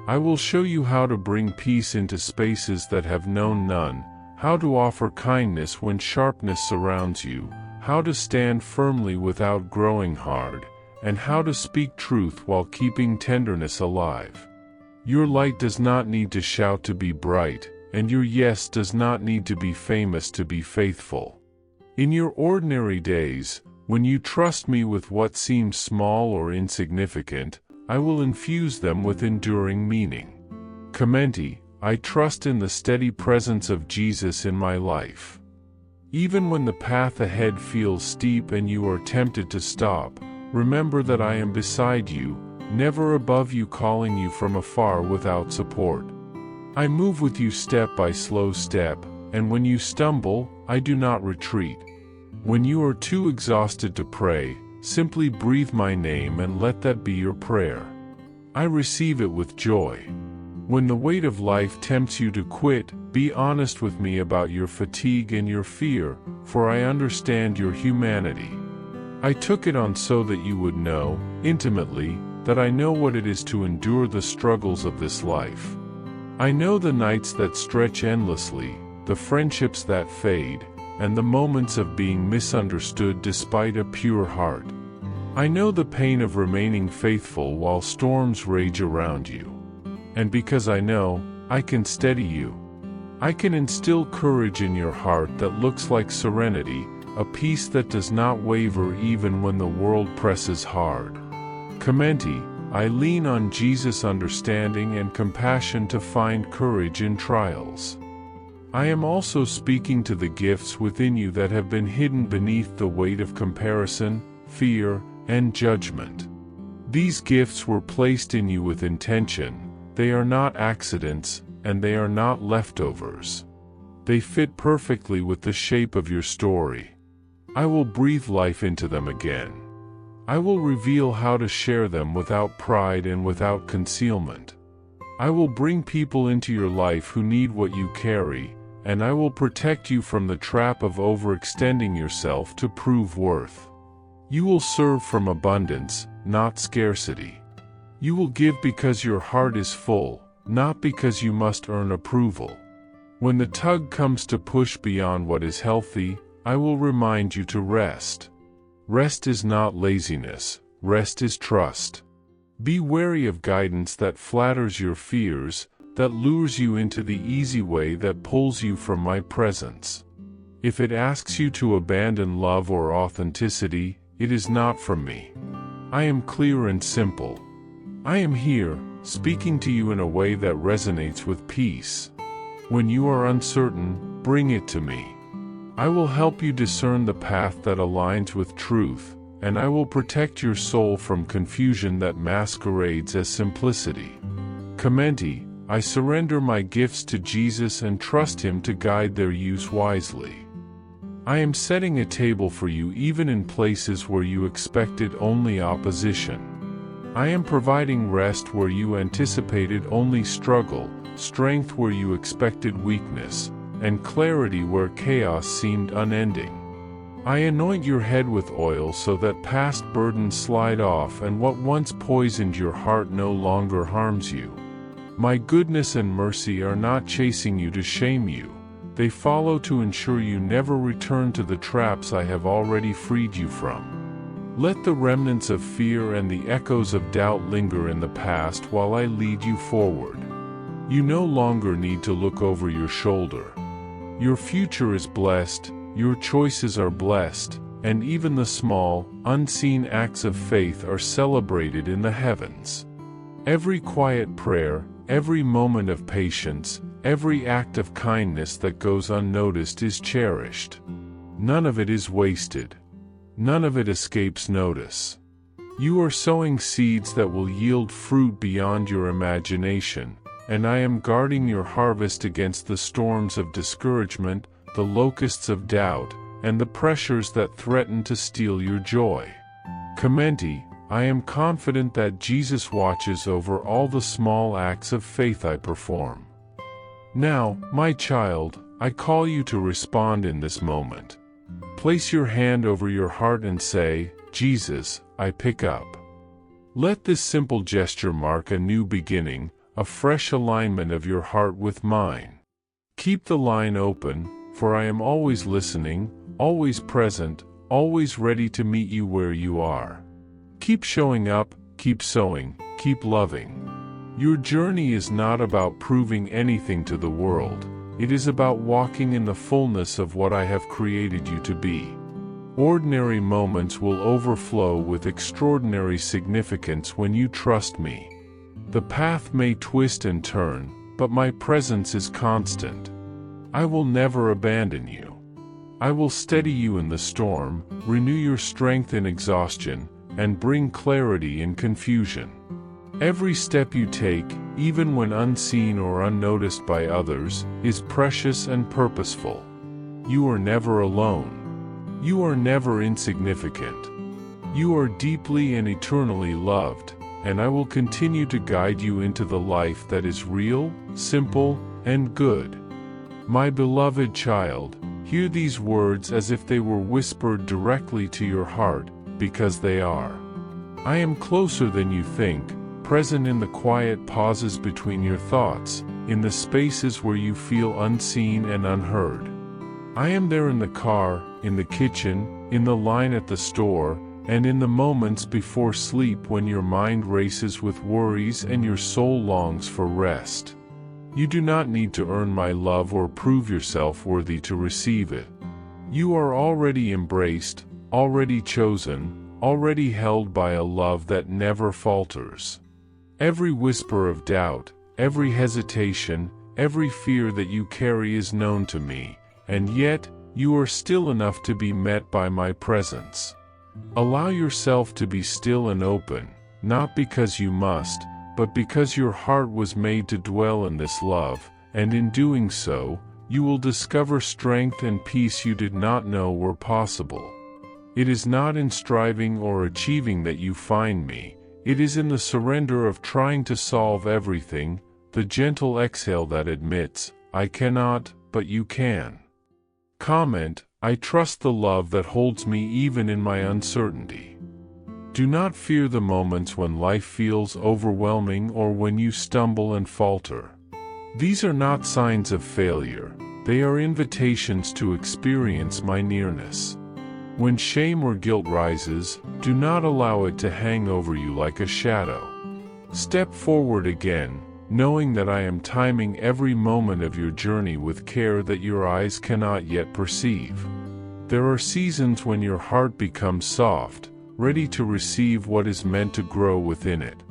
A: I will show you how to bring peace into spaces that have known none, how to offer kindness when sharpness surrounds you, how to stand firmly without growing hard, and how to speak truth while keeping tenderness alive. Your light does not need to shout to be bright, and your yes does not need to be famous to be faithful. In your ordinary days, when you trust me with what seems small or insignificant, I will infuse them with enduring meaning. Commenti, I trust in the steady presence of Jesus in my life. Even when the path ahead feels steep and you are tempted to stop, remember that I am beside you, never above you, calling you from afar without support. I move with you step by slow step, and when you stumble, I do not retreat. When you are too exhausted to pray, simply breathe my name and let that be your prayer. I receive it with joy. When the weight of life tempts you to quit, be honest with me about your fatigue and your fear, for I understand your humanity. I took it on so that you would know, intimately, that I know what it is to endure the struggles of this life. I know the nights that stretch endlessly, the friendships that fade, and the moments of being misunderstood despite a pure heart. I know the pain of remaining faithful while storms rage around you. And because I know, I can steady you. I can instill courage in your heart that looks like serenity, a peace that does not waver even when the world presses hard. Commenti, I lean on Jesus' understanding and compassion to find courage in trials. I am also speaking to the gifts within you that have been hidden beneath the weight of comparison, fear, and judgment. These gifts were placed in you with intention. They are not accidents, and they are not leftovers. They fit perfectly with the shape of your story. I will breathe life into them again. I will reveal how to share them without pride and without concealment. I will bring people into your life who need what you carry, and I will protect you from the trap of overextending yourself to prove worth. You will serve from abundance, not scarcity. You will give because your heart is full, not because you must earn approval. When the tug comes to push beyond what is healthy, I will remind you to rest. Rest is not laziness, rest is trust. Be wary of guidance that flatters your fears, that lures you into the easy way that pulls you from my presence. If it asks you to abandon love or authenticity, it is not from me. I am clear and simple. I am here, speaking to you in a way that resonates with peace. When you are uncertain, bring it to me. I will help you discern the path that aligns with truth, and I will protect your soul from confusion that masquerades as simplicity. Commenti, I surrender my gifts to Jesus and trust Him to guide their use wisely. I am setting a table for you even in places where you expected only opposition. I am providing rest where you anticipated only struggle, strength where you expected weakness, and clarity where chaos seemed unending. I anoint your head with oil so that past burdens slide off and what once poisoned your heart no longer harms you. My goodness and mercy are not chasing you to shame you. They follow to ensure you never return to the traps I have already freed you from. Let the remnants of fear and the echoes of doubt linger in the past while I lead you forward. You no longer need to look over your shoulder. Your future is blessed, your choices are blessed, and even the small, unseen acts of faith are celebrated in the heavens. Every quiet prayer, every moment of patience, every act of kindness that goes unnoticed is cherished. None of it is wasted. None of it escapes notice. You are sowing seeds that will yield fruit beyond your imagination, and I am guarding your harvest against the storms of discouragement, the locusts of doubt, and the pressures that threaten to steal your joy. Commenti, I am confident that Jesus watches over all the small acts of faith I perform. Now, my child, I call you to respond in this moment. Place your hand over your heart and say, Jesus, I pick up. Let this simple gesture mark a new beginning, a fresh alignment of your heart with mine. Keep the line open, for I am always listening, always present, always ready to meet you where you are. Keep showing up, keep sowing, keep loving. Your journey is not about proving anything to the world. It is about walking in the fullness of what I have created you to be. Ordinary moments will overflow with extraordinary significance when you trust me. The path may twist and turn, but my presence is constant. I will never abandon you. I will steady you in the storm, renew your strength in exhaustion, and bring clarity in confusion. Every step you take, even when unseen or unnoticed by others, is precious and purposeful. You are never alone. You are never insignificant. You are deeply and eternally loved, and I will continue to guide you into the life that is real, simple, and good. My beloved child, hear these words as if they were whispered directly to your heart, because they are. I am closer than you think, present in the quiet pauses between your thoughts, in the spaces where you feel unseen and unheard. I am there in the car, in the kitchen, in the line at the store, and in the moments before sleep when your mind races with worries and your soul longs for rest. You do not need to earn my love or prove yourself worthy to receive it. You are already embraced, already chosen, already held by a love that never falters. Every whisper of doubt, every hesitation, every fear that you carry is known to me, and yet, you are still enough to be met by my presence. Allow yourself to be still and open, not because you must, but because your heart was made to dwell in this love, and in doing so, you will discover strength and peace you did not know were possible. It is not in striving or achieving that you find me. It is in the surrender of trying to solve everything, the gentle exhale that admits, I cannot, but you can. Comment, I trust the love that holds me even in my uncertainty. Do not fear the moments when life feels overwhelming or when you stumble and falter. These are not signs of failure, they are invitations to experience my nearness. When shame or guilt rises, do not allow it to hang over you like a shadow. Step forward again, knowing that I am timing every moment of your journey with care that your eyes cannot yet perceive. There are seasons when your heart becomes soft, ready to receive what is meant to grow within it.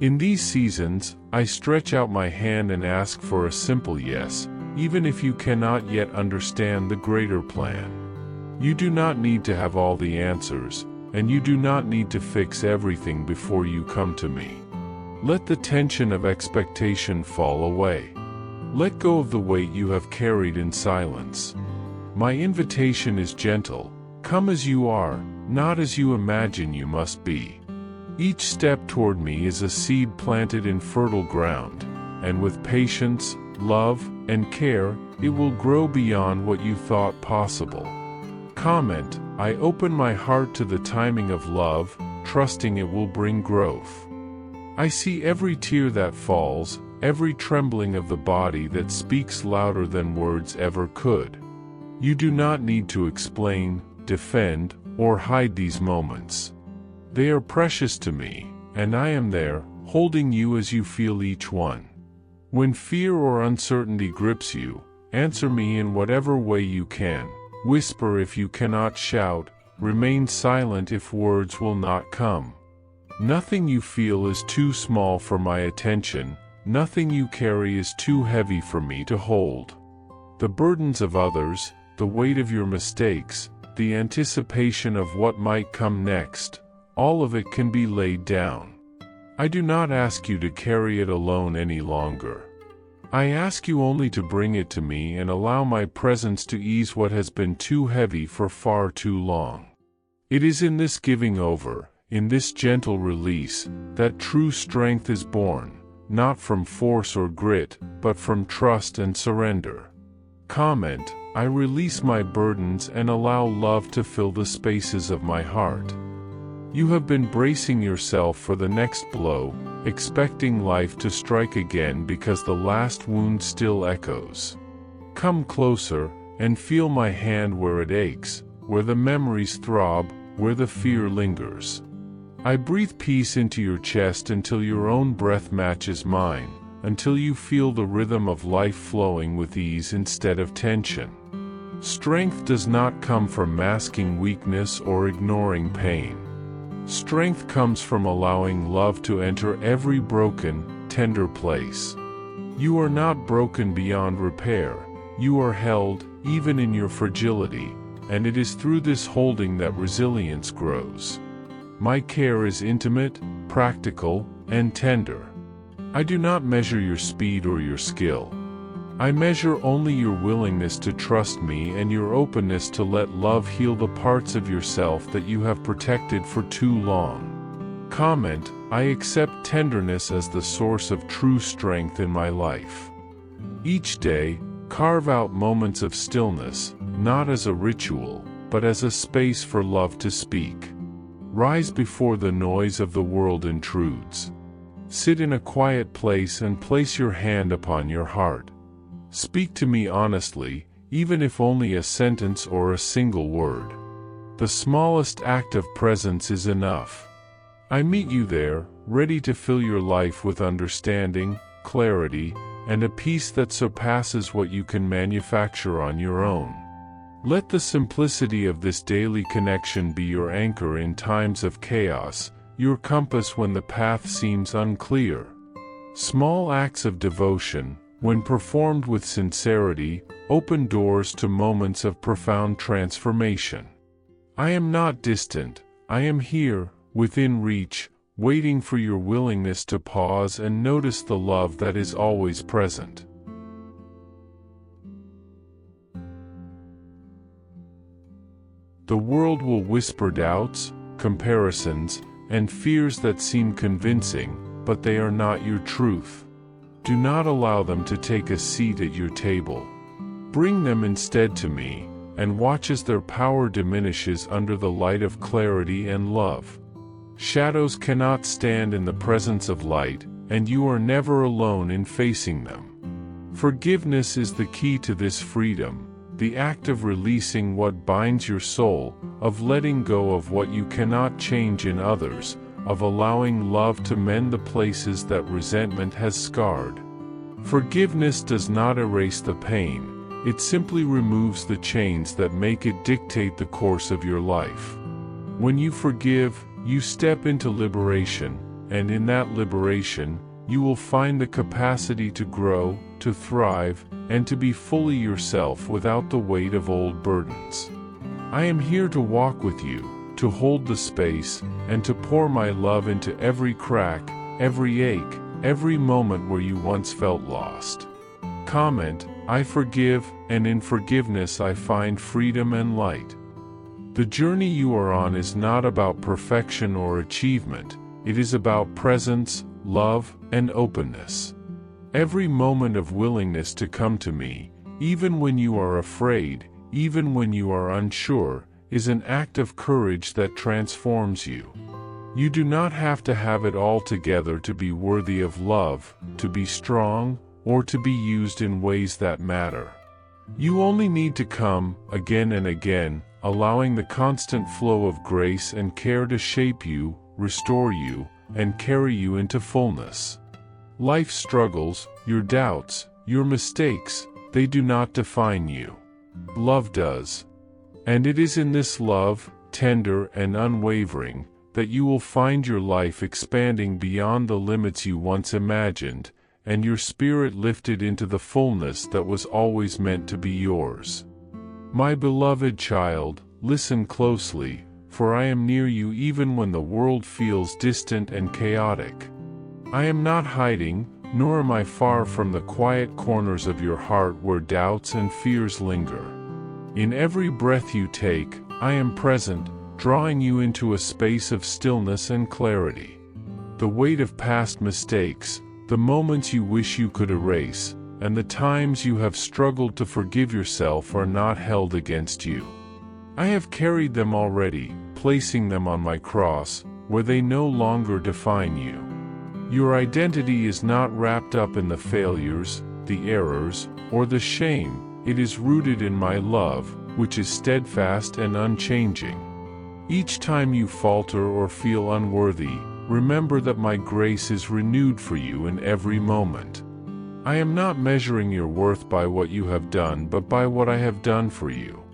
A: In these seasons, I stretch out my hand and ask for a simple yes, even if you cannot yet understand the greater plan. You do not need to have all the answers, and you do not need to fix everything before you come to me. Let the tension of expectation fall away. Let go of the weight you have carried in silence. My invitation is gentle. Come as you are, not as you imagine you must be. Each step toward me is a seed planted in fertile ground, and with patience, love, and care, it will grow beyond what you thought possible. Comment, I open my heart to the timing of love, trusting it will bring growth. I see every tear that falls, every trembling of the body that speaks louder than words ever could. You do not need to explain, defend, or hide these moments. They are precious to me, and I am there, holding you as you feel each one. When fear or uncertainty grips you, answer me in whatever way you can. Whisper if you cannot shout, remain silent if words will not come. Nothing you feel is too small for my attention, nothing you carry is too heavy for me to hold. The burdens of others, the weight of your mistakes, the anticipation of what might come next, all of it can be laid down. I do not ask you to carry it alone any longer. I ask you only to bring it to me and allow my presence to ease what has been too heavy for far too long. It is in this giving over, in this gentle release, that true strength is born, not from force or grit, but from trust and surrender. Comment, I release my burdens and allow love to fill the spaces of my heart. You have been bracing yourself for the next blow, expecting life to strike again because the last wound still echoes. Come closer, and feel my hand where it aches, where the memories throb, where the fear lingers. I breathe peace into your chest until your own breath matches mine, until you feel the rhythm of life flowing with ease instead of tension. Strength does not come from masking weakness or ignoring pain. Strength comes from allowing love to enter every broken, tender place. You are not broken beyond repair, you are held, even in your fragility, and it is through this holding that resilience grows. My care is intimate, practical, and tender. I do not measure your speed or your skill. I measure only your willingness to trust me and your openness to let love heal the parts of yourself that you have protected for too long. Comment, I accept tenderness as the source of true strength in my life. Each day, carve out moments of stillness, not as a ritual, but as a space for love to speak. Rise before the noise of the world intrudes. Sit in a quiet place and place your hand upon your heart. Speak to me honestly, even if only a sentence or a single word. The smallest act of presence is enough. I meet you there, ready to fill your life with understanding, clarity, and a peace that surpasses what you can manufacture on your own. Let the simplicity of this daily connection be your anchor in times of chaos, your compass when the path seems unclear. Small acts of devotion, when performed with sincerity, open doors to moments of profound transformation. I am not distant, I am here, within reach, waiting for your willingness to pause and notice the love that is always present. The world will whisper doubts, comparisons, and fears that seem convincing, but they are not your truth. Do not allow them to take a seat at your table. Bring them instead to me, and watch as their power diminishes under the light of clarity and love. Shadows cannot stand in the presence of light, and you are never alone in facing them. Forgiveness is the key to this freedom, the act of releasing what binds your soul, of letting go of what you cannot change in others, of allowing love to mend the places that resentment has scarred. Forgiveness does not erase the pain, it simply removes the chains that make it dictate the course of your life. When you forgive, you step into liberation, and in that liberation, you will find the capacity to grow, to thrive, and to be fully yourself without the weight of old burdens. I am here to walk with you, to hold the space, and to pour my love into every crack, every ache, every moment where you once felt lost. Comment, I forgive, and in forgiveness I find freedom and light. The journey you are on is not about perfection or achievement, it is about presence, love, and openness. Every moment of willingness to come to me, even when you are afraid, even when you are unsure, is an act of courage that transforms you. You do not have to have it all together to be worthy of love, to be strong, or to be used in ways that matter. You only need to come, again and again, allowing the constant flow of grace and care to shape you, restore you, and carry you into fullness. Life's struggles, your doubts, your mistakes, they do not define you. Love does. And it is in this love, tender and unwavering, that you will find your life expanding beyond the limits you once imagined, and your spirit lifted into the fullness that was always meant to be yours. My beloved child, listen closely, for I am near you even when the world feels distant and chaotic. I am not hiding, nor am I far from the quiet corners of your heart where doubts and fears linger. In every breath you take, I am present, drawing you into a space of stillness and clarity. The weight of past mistakes, the moments you wish you could erase, and the times you have struggled to forgive yourself are not held against you. I have carried them already, placing them on my cross, where they no longer define you. Your identity is not wrapped up in the failures, the errors, or the shame. It is rooted in my love, which is steadfast and unchanging. Each time you falter or feel unworthy, remember that my grace is renewed for you in every moment. I am not measuring your worth by what you have done but by what I have done for you.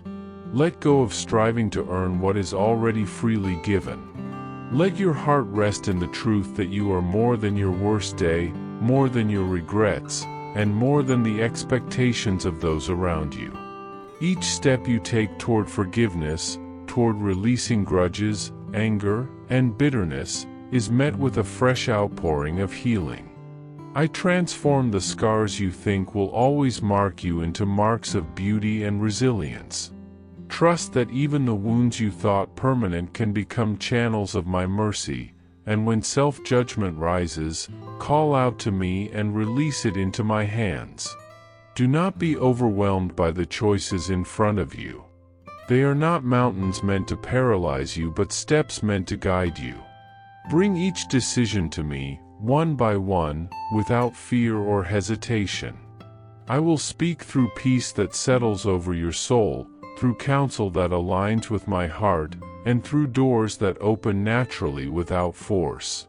A: Let go of striving to earn what is already freely given. Let your heart rest in the truth that you are more than your worst day, more than your regrets, and more than the expectations of those around you. Each step you take toward forgiveness, toward releasing grudges, anger, and bitterness, is met with a fresh outpouring of healing. I transform the scars you think will always mark you into marks of beauty and resilience. Trust that even the wounds you thought permanent can become channels of my mercy, and when self-judgment rises, call out to me and release it into my hands. Do not be overwhelmed by the choices in front of you. They are not mountains meant to paralyze you but steps meant to guide you. Bring each decision to me, one by one, without fear or hesitation. I will speak through peace that settles over your soul, through counsel that aligns with my heart, and through doors that open naturally without force.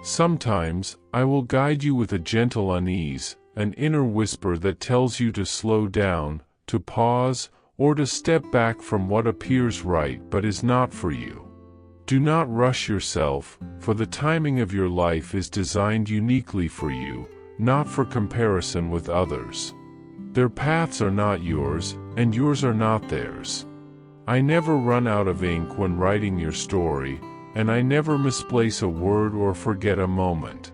A: Sometimes, I will guide you with a gentle unease, an inner whisper that tells you to slow down, to pause, or to step back from what appears right but is not for you. Do not rush yourself, for the timing of your life is designed uniquely for you, not for comparison with others. Their paths are not yours, and yours are not theirs. I never run out of ink when writing your story, and I never misplace a word or forget a moment.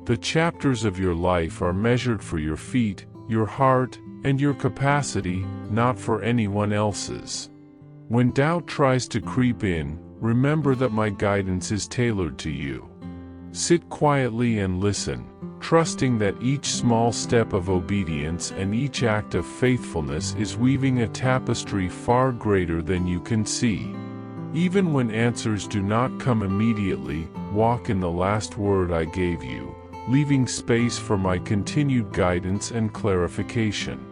A: The chapters of your life are measured for your feet, your heart, and your capacity, not for anyone else's. When doubt tries to creep in, remember that my guidance is tailored to you. Sit quietly and listen, trusting that each small step of obedience and each act of faithfulness is weaving a tapestry far greater than you can see. Even when answers do not come immediately, walk in the last word I gave you, leaving space for my continued guidance and clarification.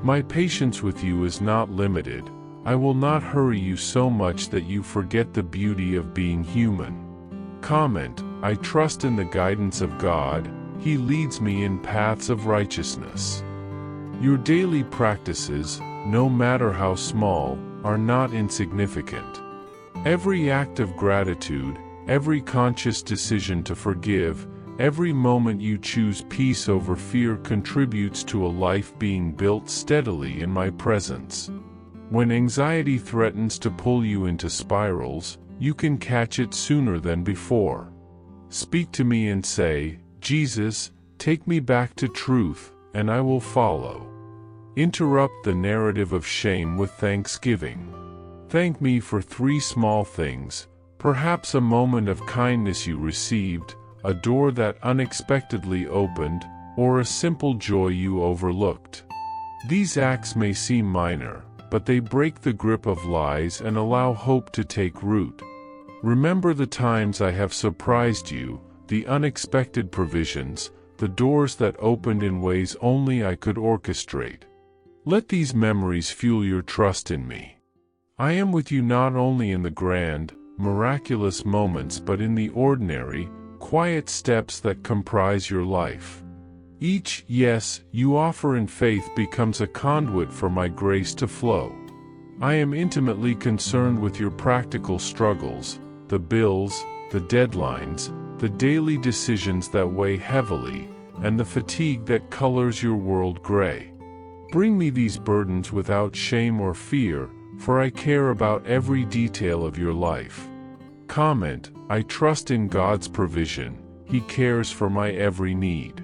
A: My patience with you is not limited. I will not hurry you so much that you forget the beauty of being human. Comment, I trust in the guidance of God. He leads me in paths of righteousness. Your daily practices, no matter how small, are not insignificant. Every act of gratitude, every conscious decision to forgive, Every moment you choose peace over fear contributes to a life being built steadily in my presence. When anxiety threatens to pull you into spirals, you can catch it sooner than before. Speak to me and say, "Jesus, take me back to truth," and I will follow. Interrupt the narrative of shame with thanksgiving. Thank me for 3 small things, perhaps a moment of kindness you received, a door that unexpectedly opened, or a simple joy you overlooked. These acts may seem minor, but they break the grip of lies and allow hope to take root. Remember the times I have surprised you, the unexpected provisions, the doors that opened in ways only I could orchestrate. Let these memories fuel your trust in me. I am with you not only in the grand, miraculous moments but in the ordinary, quiet steps that comprise your life. Each yes you offer in faith becomes a conduit for my grace to flow. I am intimately concerned with your practical struggles, the bills, the deadlines, the daily decisions that weigh heavily, and the fatigue that colors your world gray. Bring me these burdens without shame or fear, for I care about every detail of your life. Comment, I trust in God's provision, He cares for my every need.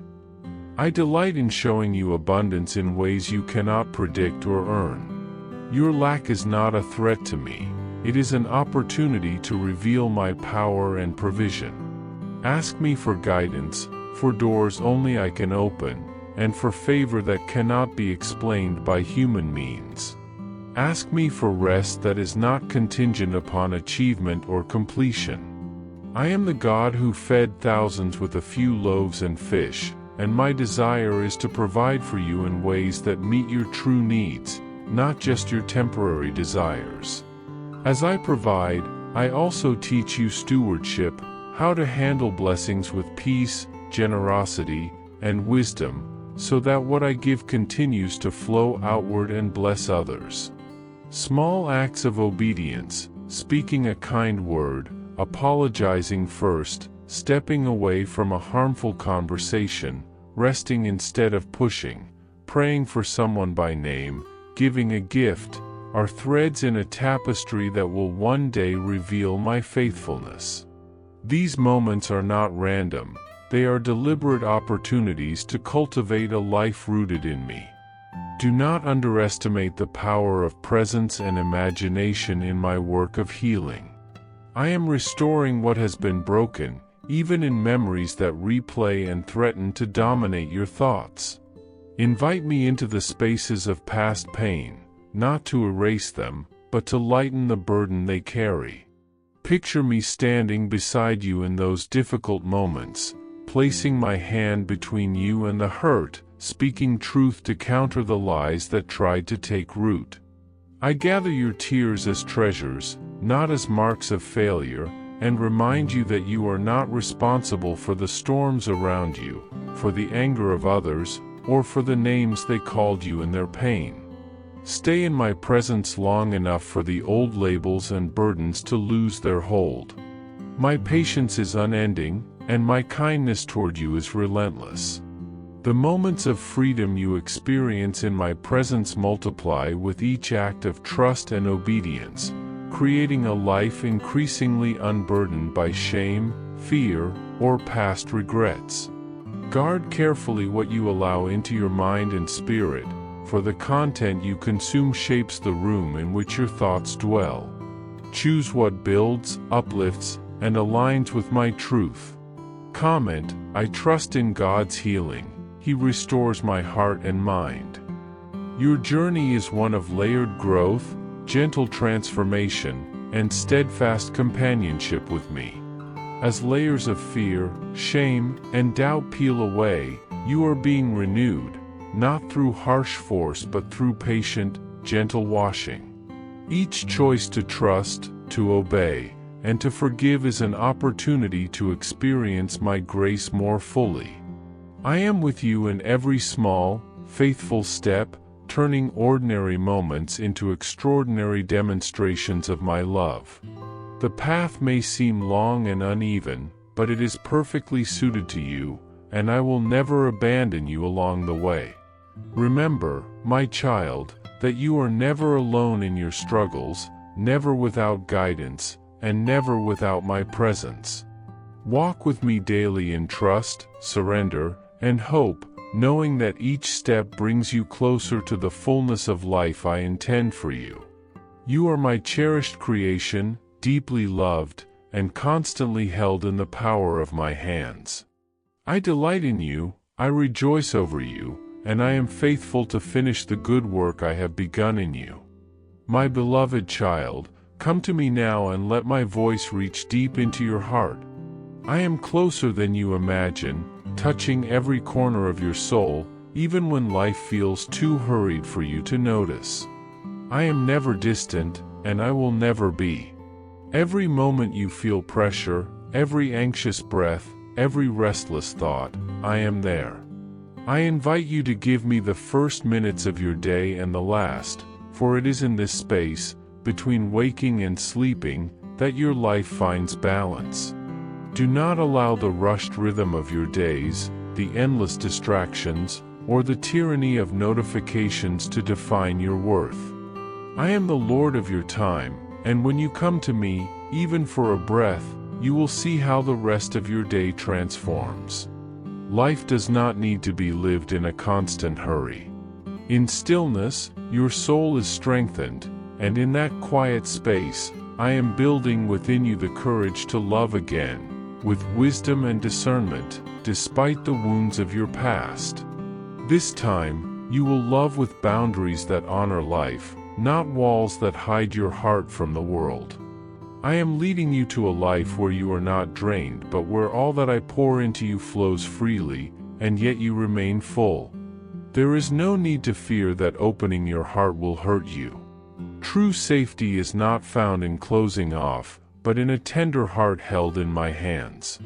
A: I delight in showing you abundance in ways you cannot predict or earn. Your lack is not a threat to me, it is an opportunity to reveal my power and provision. Ask me for guidance, for doors only I can open, and for favor that cannot be explained by human means. Ask me for rest that is not contingent upon achievement or completion. I am the God who fed thousands with a few loaves and fish, and my desire is to provide for you in ways that meet your true needs, not just your temporary desires. As I provide, I also teach you stewardship, how to handle blessings with peace, generosity, and wisdom, so that what I give continues to flow outward and bless others. Small acts of obedience, speaking a kind word, apologizing first, stepping away from a harmful conversation, resting instead of pushing, praying for someone by name, giving a gift, are threads in a tapestry that will one day reveal my faithfulness. These moments are not random, they are deliberate opportunities to cultivate a life rooted in me. Do not underestimate the power of presence and imagination in my work of healing. I am restoring what has been broken, even in memories that replay and threaten to dominate your thoughts. Invite me into the spaces of past pain, not to erase them, but to lighten the burden they carry. Picture me standing beside you in those difficult moments, placing my hand between you and the hurt, speaking truth to counter the lies that tried to take root. I gather your tears as treasures, not as marks of failure, and remind you that you are not responsible for the storms around you, for the anger of others, or for the names they called you in their pain. Stay in my presence long enough for the old labels and burdens to lose their hold. My patience is unending, and my kindness toward you is relentless. The moments of freedom you experience in my presence multiply with each act of trust and obedience, creating a life increasingly unburdened by shame, fear, or past regrets. Guard carefully what you allow into your mind and spirit, for the content you consume shapes the room in which your thoughts dwell. Choose what builds, uplifts, and aligns with my truth. Comment, I trust in God's healing. He restores my heart and mind. Your journey is one of layered growth, gentle transformation, and steadfast companionship with me. As layers of fear, shame, and doubt peel away, you are being renewed, not through harsh force but through patient, gentle washing. Each choice to trust, to obey, and to forgive is an opportunity to experience my grace more fully. I am with you in every small, faithful step, turning ordinary moments into extraordinary demonstrations of my love. The path may seem long and uneven, but it is perfectly suited to you, and I will never abandon you along the way. Remember, my child, that you are never alone in your struggles, never without guidance, and never without my presence. Walk with me daily in trust, surrender, and hope, knowing that each step brings you closer to the fullness of life I intend for you. You are my cherished creation, deeply loved, and constantly held in the power of my hands. I delight in you, I rejoice over you, and I am faithful to finish the good work I have begun in you. My beloved child, come to me now and let my voice reach deep into your heart. I am closer than you imagine, touching every corner of your soul, even when life feels too hurried for you to notice. I am never distant, and I will never be. Every moment you feel pressure, every anxious breath, every restless thought, I am there. I invite you to give me the first minutes of your day and the last, for it is in this space, between waking and sleeping, that your life finds balance. Do not allow the rushed rhythm of your days, the endless distractions, or the tyranny of notifications to define your worth. I am the Lord of your time, and when you come to me, even for a breath, you will see how the rest of your day transforms. Life does not need to be lived in a constant hurry. In stillness, your soul is strengthened, and in that quiet space, I am building within you the courage to love again, with wisdom and discernment, despite the wounds of your past. This time, you will love with boundaries that honor life, not walls that hide your heart from the world. I am leading you to a life where you are not drained, but where all that I pour into you flows freely, and yet you remain full. There is no need to fear that opening your heart will hurt you. True safety is not found in closing off, but in a tender heart held in my hands.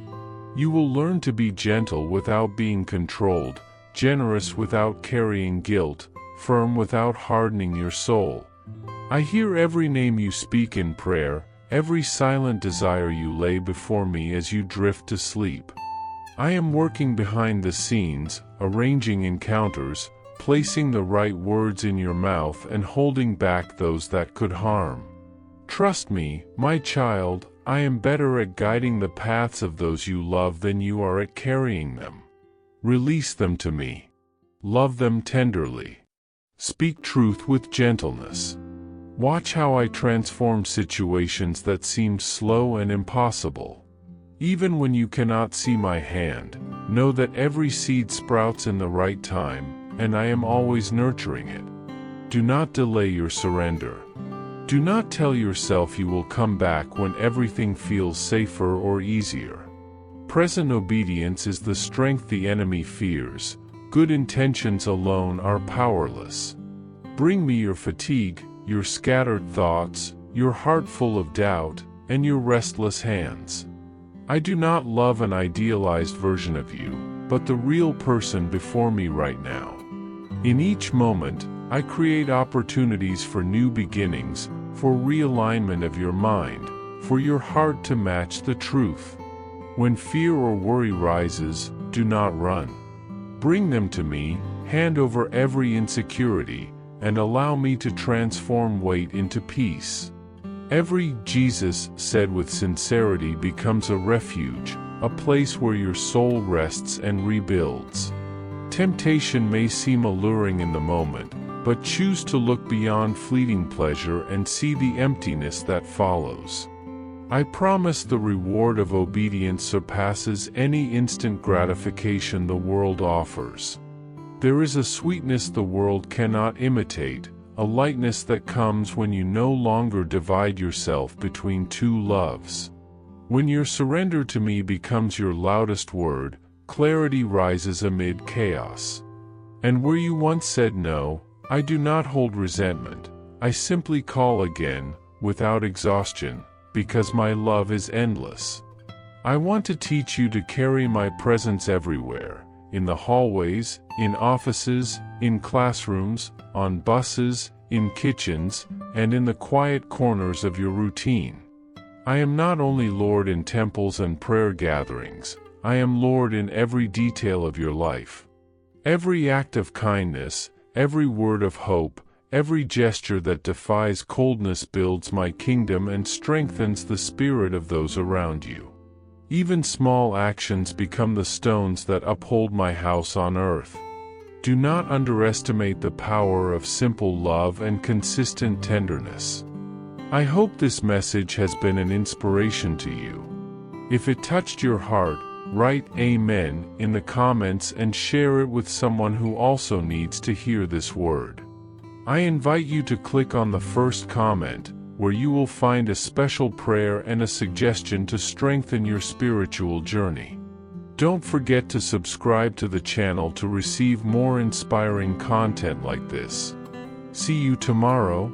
A: You will learn to be gentle without being controlled, generous without carrying guilt, firm without hardening your soul. I hear every name you speak in prayer, every silent desire you lay before me as you drift to sleep. I am working behind the scenes, arranging encounters, placing the right words in your mouth and holding back those that could harm. Trust me, my child, I am better at guiding the paths of those you love than you are at carrying them. Release them to me. Love them tenderly. Speak truth with gentleness. Watch how I transform situations that seemed slow and impossible. Even when you cannot see my hand, know that every seed sprouts in the right time, and I am always nurturing it. Do not delay your surrender. Do not tell yourself you will come back when everything feels safer or easier. Present obedience is the strength the enemy fears. Good intentions alone are powerless. Bring me your fatigue, your scattered thoughts, your heart full of doubt, and your restless hands. I do not love an idealized version of you, but the real person before me right now. In each moment, I create opportunities for new beginnings, for realignment of your mind, for your heart to match the truth. When fear or worry rises, do not run. Bring them to me, hand over every insecurity, and allow me to transform weight into peace. Every Jesus said with sincerity becomes a refuge, a place where your soul rests and rebuilds. Temptation may seem alluring in the moment, but choose to look beyond fleeting pleasure and see the emptiness that follows. I promise the reward of obedience surpasses any instant gratification the world offers. There is a sweetness the world cannot imitate, a lightness that comes when you no longer divide yourself between two loves. When your surrender to me becomes your loudest word, clarity rises amid chaos. And where you once said no, I do not hold resentment. I simply call again, without exhaustion, because my love is endless. I want to teach you to carry my presence everywhere, in the hallways, in offices, in classrooms, on buses, in kitchens, and in the quiet corners of your routine. I am not only Lord in temples and prayer gatherings, I am Lord in every detail of your life. Every act of kindness, every word of hope, every gesture that defies coldness builds my kingdom and strengthens the spirit of those around you. Even small actions become the stones that uphold my house on earth. Do not underestimate the power of simple love and consistent tenderness. I hope this message has been an inspiration to you. If it touched your heart, write Amen in the comments and share it with someone who also needs to hear this word. I invite you to click on the first comment, where you will find a special prayer and a suggestion to strengthen your spiritual journey. Don't forget to subscribe to the channel to receive more inspiring content like this. See you tomorrow.